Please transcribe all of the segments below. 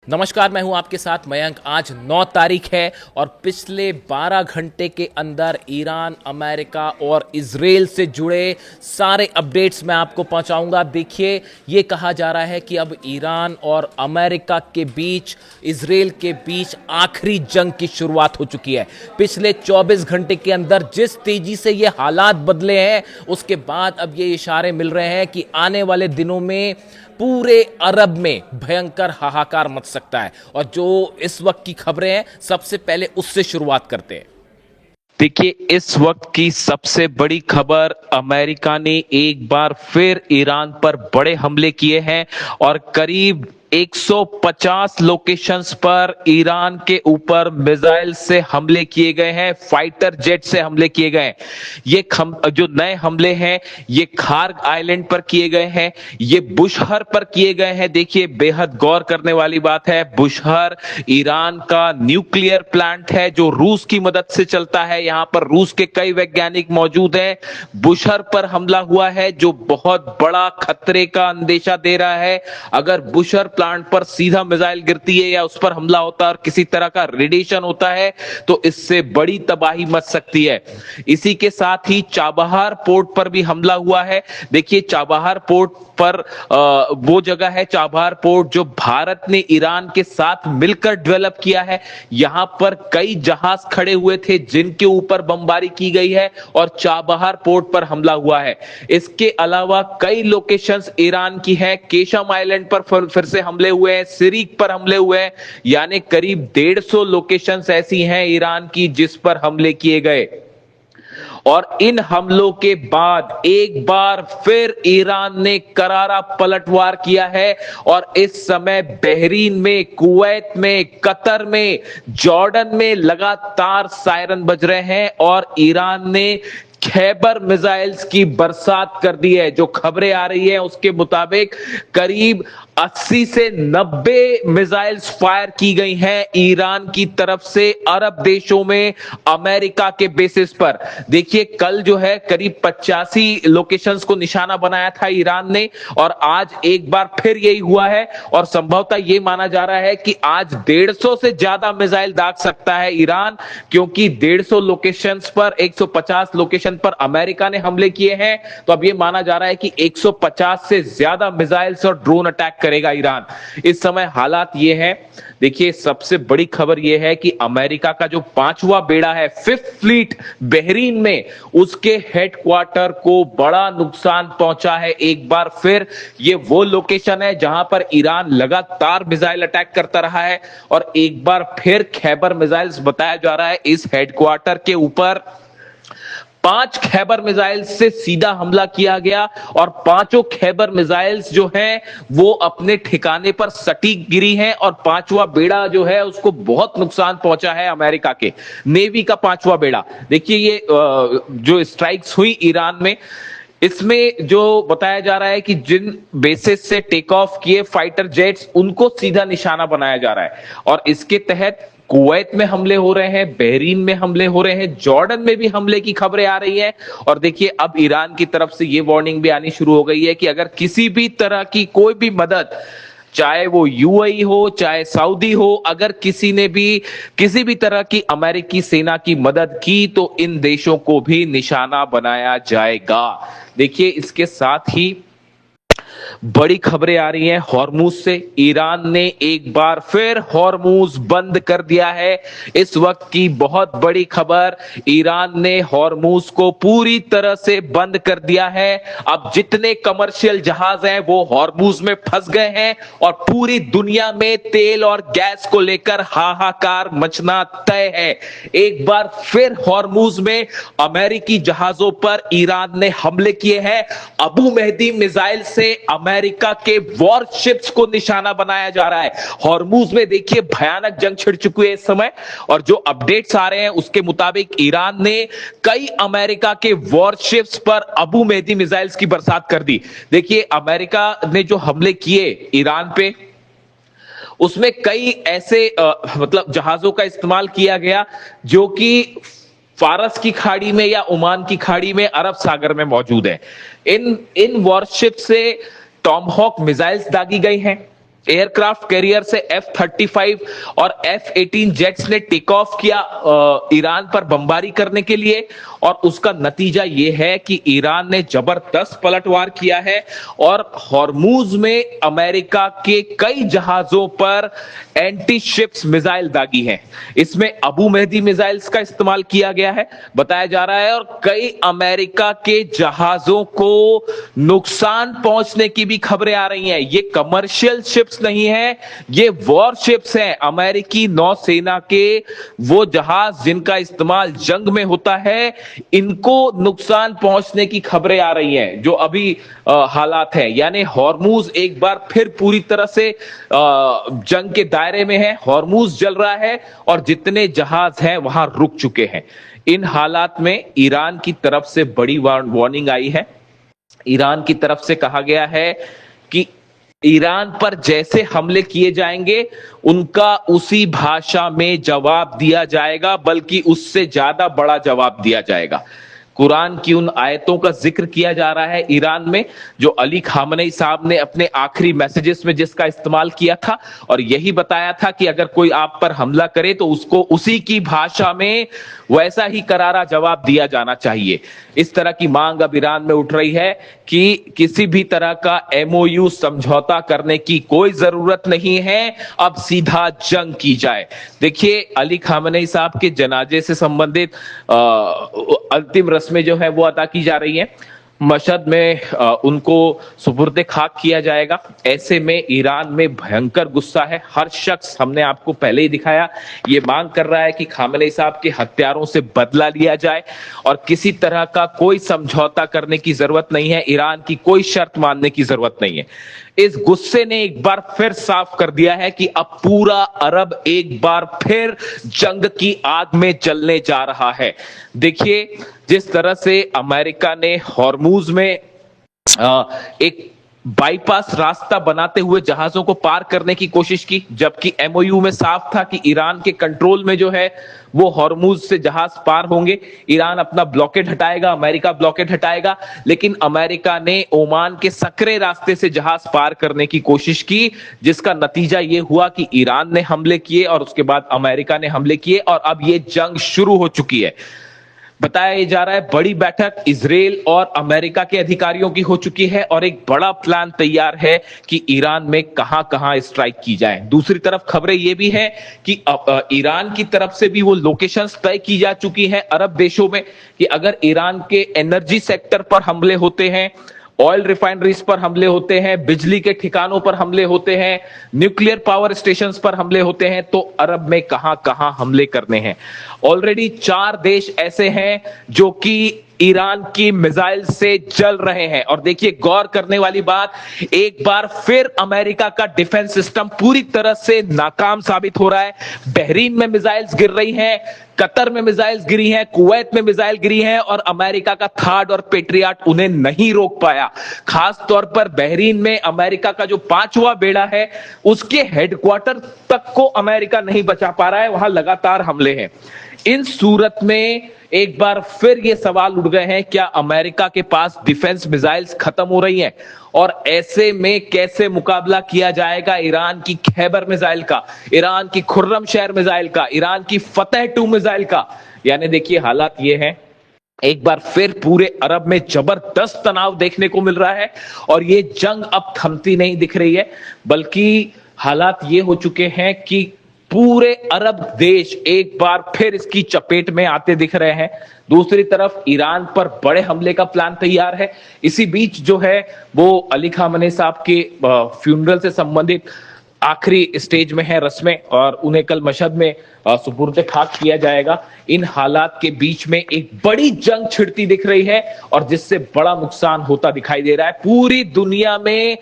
नमस्कार, मैं हूं आपके साथ मयंक। आज 9 तारीख है और पिछले 12 घंटे के अंदर ईरान, अमेरिका और इजराइल से जुड़े सारे अपडेट्स मैं आपको पहुंचाऊंगा। देखिए, ये कहा जा रहा है कि अब ईरान और अमेरिका के बीच, इजराइल के बीच आखिरी जंग की शुरुआत हो चुकी है। पिछले 24 घंटे के अंदर जिस तेजी से ये हालात बदले हैं, उसके बाद अब ये इशारे मिल रहे हैं कि आने वाले दिनों में पूरे अरब में भयंकर हाहाकार मच सकता है। और जो इस वक्त की खबरें हैं, सबसे पहले उससे शुरुआत करते हैं। देखिए, इस वक्त की सबसे बड़ी खबर, अमेरिका ने एक बार फिर ईरान पर बड़े हमले किए हैं और करीब 150 लोकेशंस पर ईरान के ऊपर मिसाइल से हमले किए गए हैं, फाइटर जेट से हमले किए गए हैं। ये जो नए हमले हैं, ये खार्ग आइलैंड पर किए गए हैं, ये बुशहर पर किए गए हैं। देखिए, बेहद गौर करने वाली बात है, बुशहर ईरान का न्यूक्लियर प्लांट है जो रूस की मदद से चलता है। यहां पर रूस के कई वैज्ञानिक मौजूद हैं। बुशहर पर हमला हुआ है जो बहुत बड़ा खतरे का अंदेशा दे रहा है। अगर बुशहर प्लांट पर सीधा मिसाइल गिरती है या उस पर हमला होता है और किसी तरह का रेडिएशन होता है तो इससे बड़ी तबाही मच सकती है। इसी के साथ ही चाबहार पोर्ट पर भी हमला हुआ है। देखिए, चाबहार पोर्ट पर वो जगह है, चाबहार पोर्ट जो भारत ने ईरान के साथ मिलकर डेवलप किया है। यहां पर कई जहाज खड़े हुए थे जिनके ऊपर बमबारी की गई है और चाबहार पोर्ट पर हमला हुआ है। इसके अलावा कई लोकेशंस ईरान की हैं। केशम आइलैंड पर फिर से हमले हुए हैं, सिरिक पर हमले हुए हैं, यानी करीब 150 लोकेशंस ऐसी हैं ईरान की जिस पर हमले किए गए। और इन हमलों के बाद एक बार फिर ईरान ने करारा पलटवार किया है और इस समय बहरीन में, कुवैत में, कतर में, जॉर्डन में लगातार सायरन बज रहे हैं और ईरान ने खैबर मिसाइल्स की बरसात कर दी है। जो खबरें आ रही है उसके मुताबिक करीब 80 से 90 मिसाइल्स फायर की गई हैं ईरान की तरफ से अरब देशों में, अमेरिका के बेसिस पर। देखिए, कल जो है करीब 85 लोकेशंस को निशाना बनाया था ईरान ने और आज एक बार फिर यही हुआ है और संभवतः यह माना जा रहा है कि आज 150 से ज्यादा मिसाइल दाग सकता है ईरान, क्योंकि 150 लोकेशंस पर 150 लोकेशन पर अमेरिका ने हमले किए हैं। तो अब यह माना जा रहा है कि 150 से ज्यादा मिसाइल्स और ड्रोन अटैक करेगा ईरान। इस समय हालात ये हैं। देखिए, सबसे बड़ी खबर यह है कि अमेरिका का जो 5वां बेड़ा है, 5th फ्लीट, बहरीन में, उसके हेडक्वार्टर को बड़ा नुकसान पहुंचा है। एक बार फिर ये वो लोकेशन है जहां पर ईरान लगातार मिसाइल अटैक करता रहा है और एक बार फिर खैबर मिसाइल्स बताया जा रहा है इस हेडक्वार्टर के ऊपर। 5 खैबर मिसाइल्स से सीधा हमला किया गया और पांचों खैबर मिसाइल्स जो हैं वो अपने ठिकाने पर सटीक गिरी हैं और 5वां बेड़ा जो है उसको बहुत नुकसान पहुंचा है अमेरिका के नेवी का 5वां बेड़ा। देखिए, ये जो स्ट्राइक्स हुई ईरान में, इसमें जो बताया जा रहा है कि जिन बेसिस से टेक ऑफ किए फाइटर जेट्स, उनको सीधा निशाना बनाया जा रहा है और इसके तहत कुवैत में हमले हो रहे हैं, बहरीन में हमले हो रहे हैं, जॉर्डन में भी हमले की खबरें आ रही हैं। और देखिए, अब ईरान की तरफ से यह वार्निंग भी आनी शुरू हो गई है कि अगर किसी भी तरह की कोई भी मदद, चाहे वो यूएई हो, चाहे सऊदी हो, अगर किसी ने भी किसी भी तरह की अमेरिकी सेना की मदद की तो इन देशों को भी निशाना बनाया जाएगा। देखिए, इसके साथ ही बड़ी खबरें आ रही हैं हॉर्मूज से। ईरान ने एक बार फिर हॉर्मूज बंद कर दिया है। इस वक्त की बहुत बड़ी खबर, ईरान ने हॉर्मूज को पूरी तरह से बंद कर दिया है। अब जितने कमर्शियल जहाज हैं वो हॉर्मूज में फंस गए हैं और पूरी दुनिया में तेल और गैस को लेकर हाहाकार मचना तय है। एक बार फिर हॉर्मूज में अमेरिकी जहाजों पर ईरान ने हमले किए हैं। अबू मेहदी मिसाइल से अमेरिका के वॉरशिप्स को निशाना बनाया जा रहा है। हॉर्मूज में देखिए भयानक जंग छिड़ चुकी है इस समय और जो अपडेट्स आ रहे हैं उसके मुताबिक ईरान ने कई अमेरिका के वॉरशिप्स पर अबू मेहदी मिसाइल्स की बरसात कर दी। देखिए, अमेरिका ने जो हमले किए ईरान पे, उसमें कई ऐसे मतलब जहाजों का इस्तेमाल किया गया जो कि फारस की खाड़ी में या ओमान की खाड़ी में, अरब सागर में मौजूद है। इन वॉरशिप से टॉमहॉक मिसाइल्स दागी गई हैं। एयरक्राफ्ट कैरियर से F-35 और F-18 जेट्स ने टेक ऑफ किया ईरान पर बमबारी करने के लिए, और उसका नतीजा यह है कि ईरान ने जबरदस्त पलटवार किया है और हॉर्मूज में अमेरिका के कई जहाजों पर एंटी शिप्स मिसाइल दागी हैं। इसमें अबू मेहदी मिसाइल्स का इस्तेमाल किया गया है बताया जा रहा है, और कई अमेरिका के जहाजों को नुकसान पहुंचने की भी खबरें आ रही हैं। ये कमर्शियल शिप्स नहीं है, ये वॉरशिप्स हैं, अमेरिकी नौसेना के वो जहाज जिनका इस्तेमाल जंग में होता है, इनको नुकसान पहुंचने की खबरें आ रही हैं जो अभी हालात हैं। यानी हॉर्मूज एक बार फिर पूरी तरह से जंग के दायरे में है, हॉर्मूज जल रहा है और जितने जहाज हैं वहां रुक चुके हैं। इन हालात में ईरान की तरफ से बड़ी वार्निंग आई है। ईरान की तरफ से कहा गया है कि ईरान पर जैसे हमले किए जाएंगे उनका उसी भाषा में जवाब दिया जाएगा, बल्कि उससे ज्यादा बड़ा जवाब दिया जाएगा। कुरान की उन आयतों का जिक्र किया जा रहा है ईरान में जो अली खामनेई साहब ने अपने आखिरी मैसेजेस में जिसका इस्तेमाल किया था, और यही बताया था कि अगर कोई आप पर हमला करे तो उसको उसी की भाषा में वैसा ही करारा जवाब दिया जाना चाहिए। इस तरह की मांग अब ईरान में उठ रही है कि किसी भी तरह का MOU समझौता करने की कोई जरूरत नहीं है, अब सीधा जंग की जाए। देखिए, अली खामनेई साहब के जनाजे से संबंधित अंतिम रस्में जो है वो अदा की जा रही हैं। मशहद में उनको सुपुर्दे खाक किया जाएगा। ऐसे में ईरान में भयंकर गुस्सा है। हर शख्स, हमने आपको पहले ही दिखाया, ये मांग कर रहा है कि खामनेई साहब के हत्यारों से बदला लिया जाए और किसी तरह का कोई समझौता करने की जरूरत नहीं है, ईरान की कोई शर्त मानने की जरूरत नहीं है। इस गुस्से ने एक बार फिर साफ कर दिया है कि अब पूरा अरब एक बार फिर जंग की आग में जलने जा रहा है। देखिए, जिस तरह से अमेरिका ने हॉर्मूज में एक बाईपास रास्ता बनाते हुए जहाजों को पार करने की कोशिश की, जबकि MOU में साफ था कि ईरान के कंट्रोल में जो है वो हॉर्मूज से जहाज पार होंगे, ईरान अपना ब्लॉकेड हटाएगा, अमेरिका ब्लॉकेड हटाएगा। लेकिन अमेरिका ने ओमान के सकरे रास्ते से जहाज पार करने की कोशिश की, जिसका नतीजा ये हुआ कि ईरान ने हमले किए और उसके बाद अमेरिका ने हमले किए और अब ये जंग शुरू हो चुकी है। बताया जा रहा है बड़ी बैठक इजराइल और अमेरिका के अधिकारियों की हो चुकी है और एक बड़ा प्लान तैयार है कि ईरान में कहां कहां स्ट्राइक की जाए। दूसरी तरफ खबरें ये भी है कि ईरान की तरफ से भी वो लोकेशंस तय की जा चुकी हैं अरब देशों में कि अगर ईरान के एनर्जी सेक्टर पर हमले होते हैं, ऑयल रिफाइनरीज पर हमले होते हैं, बिजली के ठिकानों पर हमले होते हैं, न्यूक्लियर पावर स्टेशंस पर हमले होते हैं, तो अरब में कहां कहां हमले करने हैं। ऑलरेडी 4 देश ऐसे हैं जो कि ईरान की मिसाइल से जल रहे हैं। और देखिए, गौर करने वाली बात, एक बार फिर अमेरिका का डिफेंस सिस्टम पूरी तरह से नाकाम साबित हो रहा है। बहरीन में मिसाइल्स गिर रही हैं, कतर में मिसाइल्स गिरी हैं, कुवैत में मिसाइल गिरी हैं और अमेरिका का थार्ड और पेट्रियट उन्हें नहीं रोक पाया। खास तौर पर बहरीन में अमेरिका का जो 5वां बेड़ा है उसके हेडक्वार्टर तक को अमेरिका नहीं बचा पा रहा है, वहां लगातार हमले हैं। इन सूरत में एक बार फिर ये सवाल उठ गए हैं, क्या अमेरिका के पास डिफेंस मिसाइल्स खत्म हो रही हैं? और ऐसे में कैसे मुकाबला किया जाएगा ईरान की खैबर मिसाइल का, ईरान की खुर्रम शहर मिसाइल का, ईरान की फतेह 2 मिसाइल का? यानी देखिए, हालात ये हैं, एक बार फिर पूरे अरब में जबरदस्त तनाव देखने को मिल रहा है और ये जंग अब थमती नहीं दिख रही है, बल्कि हालात ये हो चुके हैं कि पूरे अरब देश एक बार फिर इसकी चपेट में आते दिख रहे हैं। दूसरी तरफ ईरान पर बड़े हमले का प्लान तैयार है। इसी बीच जो है वो अली खामनेई साहब के फ्यूनरल से संबंधित आखिरी स्टेज में है रस्में और उन्हें कल मशहद में सुपुर्द खाक किया जाएगा। इन हालात के बीच में एक बड़ी जंग छिड़ती दिख रही है और जिससे बड़ा नुकसान होता दिखाई दे रहा है। पूरी दुनिया में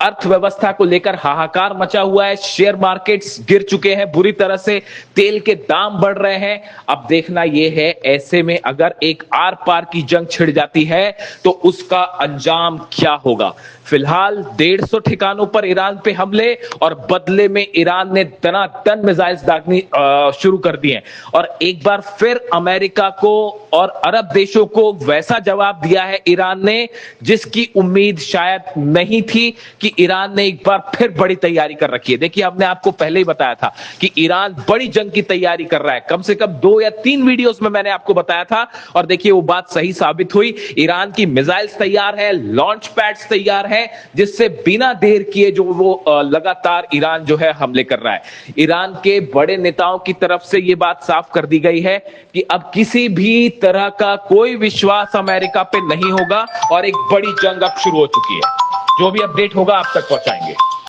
अर्थव्यवस्था को लेकर हाहाकार मचा हुआ है, शेयर मार्केट्स गिर चुके हैं बुरी तरह से, तेल के दाम बढ़ रहे हैं। अब देखना यह है, ऐसे में अगर एक आर पार की जंग छिड़ जाती है तो उसका अंजाम क्या होगा। फिलहाल 150 ठिकानों पर ईरान पे हमले और बदले में ईरान ने दनादन मिसाइल्स दागनी शुरू कर दिए और एक बार फिर अमेरिका को और अरब देशों को वैसा जवाब दिया है ईरान ने जिसकी उम्मीद शायद नहीं थी कि कि ईरान ने एक बार फिर बड़ी तैयारी कर रखी है। देखिए, हमने आपको पहले ही बताया था कि ईरान बड़ी जंग की तैयारी कर रहा है। कम से कम 2 या 3 वीडियोस में मैंने आपको बताया था और देखिए वो बात सही साबित हुई। ईरान की मिसाइल्स तैयार है, लॉन्च पैड्स तैयार है, जिससे बिना देर किए जो वो लगातार ईरान जो है हमले कर रहा है। ईरान के बड़े नेताओं की तरफ से यह बात साफ कर दी गई है कि अब किसी भी तरह का कोई विश्वास अमेरिका पे नहीं होगा और एक बड़ी जंग अब शुरू हो चुकी है। जो भी अपडेट होगा आप तक पहुंचाएंगे।